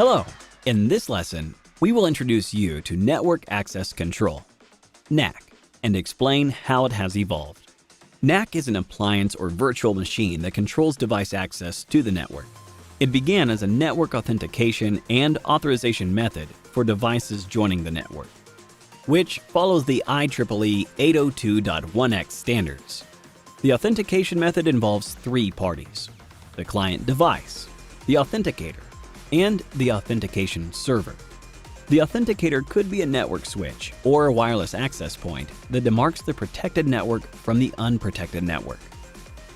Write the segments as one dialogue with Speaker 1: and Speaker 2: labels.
Speaker 1: Hello! In this lesson, we will introduce you to Network Access Control, NAC, and explain how it has evolved. NAC is an appliance or virtual machine that controls device access to the network. It began as a network authentication and authorization method for devices joining the network, which follows the IEEE 802.1x standards. The authentication method involves three parties: the client device, the authenticator, and the authentication server. The authenticator could be a network switch or a wireless access point that demarks the protected network from the unprotected network.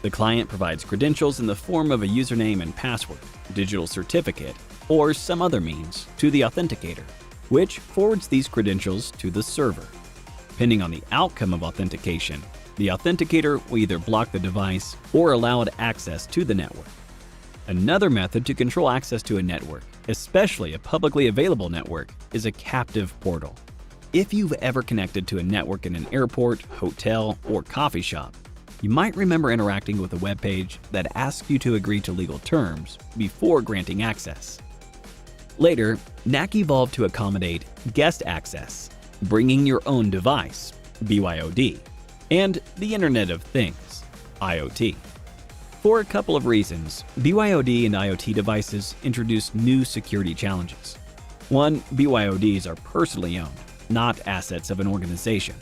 Speaker 1: The client provides credentials in the form of a username and password, digital certificate, or some other means to the authenticator, which forwards these credentials to the server. Depending on the outcome of authentication, the authenticator will either block the device or allow it access to the network. Another method to control access to a network, especially a publicly available network, is a captive portal. If you've ever connected to a network in an airport, hotel, or coffee shop, you might remember interacting with a web page that asks you to agree to legal terms before granting access. Later, NAC evolved to accommodate guest access, bringing your own device, BYOD, and the Internet of Things, IoT. For a couple of reasons, BYOD and IoT devices introduce new security challenges. One, BYODs are personally owned, not assets of an organization.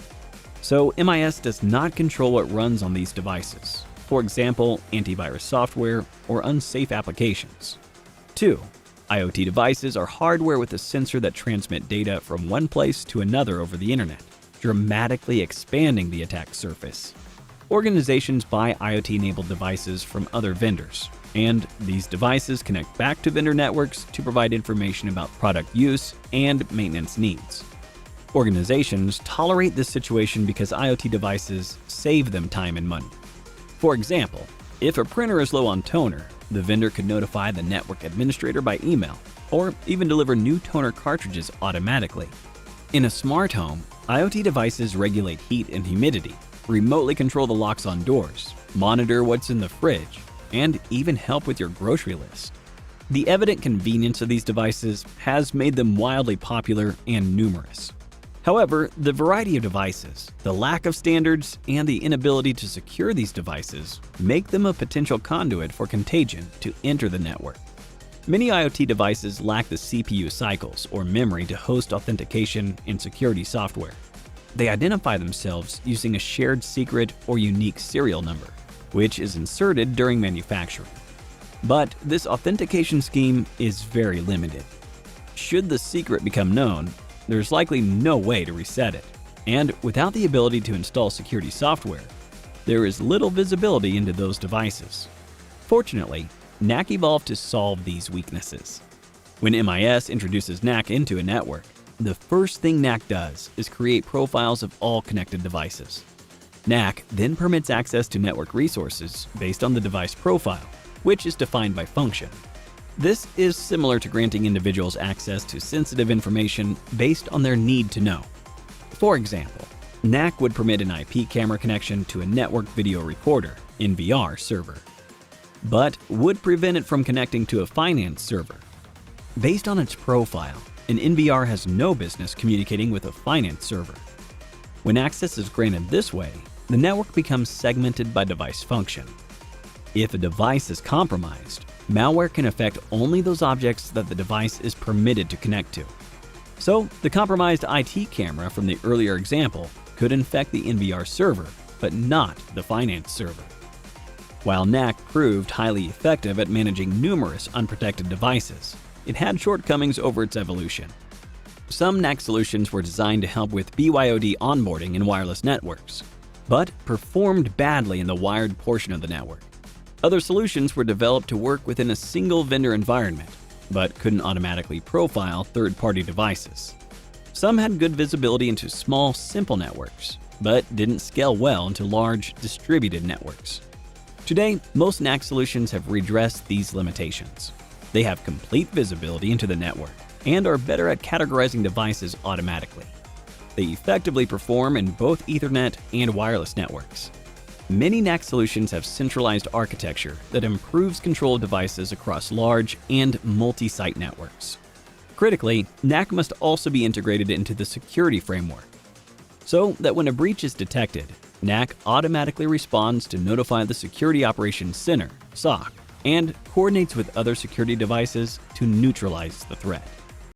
Speaker 1: So MIS does not control what runs on these devices, for example, antivirus software or unsafe applications. 2. IoT devices are hardware with a sensor that transmit data from one place to another over the internet, dramatically expanding the attack surface. Organizations buy IoT-enabled devices from other vendors, and these devices connect back to vendor networks to provide information about product use and maintenance needs. Organizations tolerate this situation because IoT devices save them time and money. For example, if a printer is low on toner, the vendor could notify the network administrator by email, or even deliver new toner cartridges automatically. In a smart home, IoT devices regulate heat and humidity, remotely control the locks on doors, monitor what's in the fridge, and even help with your grocery list. The evident convenience of these devices has made them wildly popular and numerous. However, the variety of devices, the lack of standards, and the inability to secure these devices make them a potential conduit for contagion to enter the network. Many IoT devices lack the CPU cycles or memory to host authentication and security software. They identify themselves using a shared secret or unique serial number, which is inserted during manufacturing. But this authentication scheme is very limited. Should the secret become known, there's likely no way to reset it, and without the ability to install security software, there is little visibility into those devices. Fortunately, NAC evolved to solve these weaknesses. When MIS introduces NAC into a network, the first thing NAC does is create profiles of all connected devices. NAC then permits access to network resources based on the device profile, which is defined by function. This is similar to granting individuals access to sensitive information based on their need to know. For example, NAC would permit an IP camera connection to a network video recorder (NVR) server, but would prevent it from connecting to a finance server. Based on its profile, an NVR has no business communicating with a finance server. When access is granted this way, the network becomes segmented by device function. If a device is compromised, malware can affect only those objects that the device is permitted to connect to. So, the compromised IT camera from the earlier example could infect the NVR server, but not the finance server. While NAC proved highly effective at managing numerous unprotected devices, it had shortcomings over its evolution. Some NAC solutions were designed to help with BYOD onboarding in wireless networks, but performed badly in the wired portion of the network. Other solutions were developed to work within a single vendor environment, but couldn't automatically profile third-party devices. Some had good visibility into small, simple networks, but didn't scale well into large, distributed networks. Today, most NAC solutions have redressed these limitations. They have complete visibility into the network and are better at categorizing devices automatically. They effectively perform in both Ethernet and wireless networks. Many NAC solutions have centralized architecture that improves control of devices across large and multi-site networks. Critically, NAC must also be integrated into the security framework, so that when a breach is detected, NAC automatically responds to notify the Security Operations Center, SOC, and coordinates with other security devices to neutralize the threat.